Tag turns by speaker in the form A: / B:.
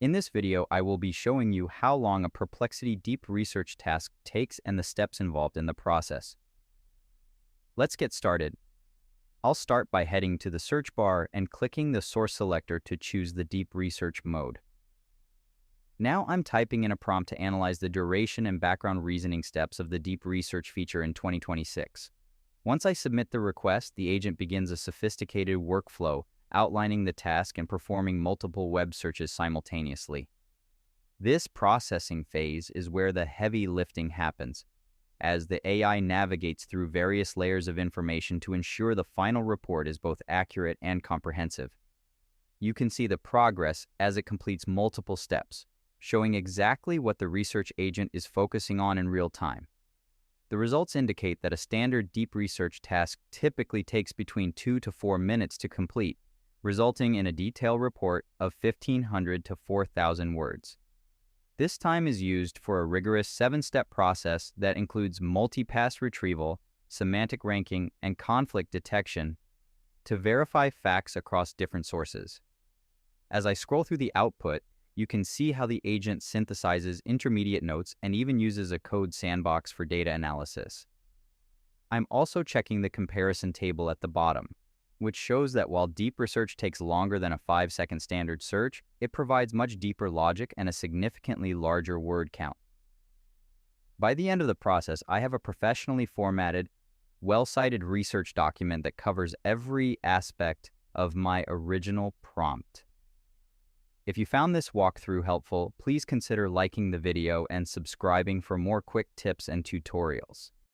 A: In this video, I will be showing you how long a Perplexity deep research task takes and the steps involved in the process. Let's get started. I'll start by heading to the search bar and clicking the source selector to choose the deep research mode. Now I'm typing in a prompt to analyze the duration and background reasoning steps of the deep research feature in 2026. Once I submit the request, the agent begins a sophisticated workflow outlining the task and performing multiple web searches simultaneously. This processing phase is where the heavy lifting happens, as the AI navigates through various layers of information to ensure the final report is both accurate and comprehensive. You can see the progress as it completes multiple steps, showing exactly what the research agent is focusing on in real time. The results indicate that a standard deep research task typically takes between 2 to 4 minutes to complete, resulting in a detailed report of 1,500 to 4,000 words. This time is used for a rigorous 7-step process that includes multi-pass retrieval, semantic ranking, and conflict detection to verify facts across different sources. As I scroll through the output, you can see how the agent synthesizes intermediate notes and even uses a code sandbox for data analysis. I'm also checking the comparison table at the bottom, which shows that while deep research takes longer than a 5-second standard search, it provides much deeper logic and a significantly larger word count. By the end of the process, I have a professionally formatted, well-cited research document that covers every aspect of my original prompt. If you found this walkthrough helpful, please consider liking the video and subscribing for more quick tips and tutorials.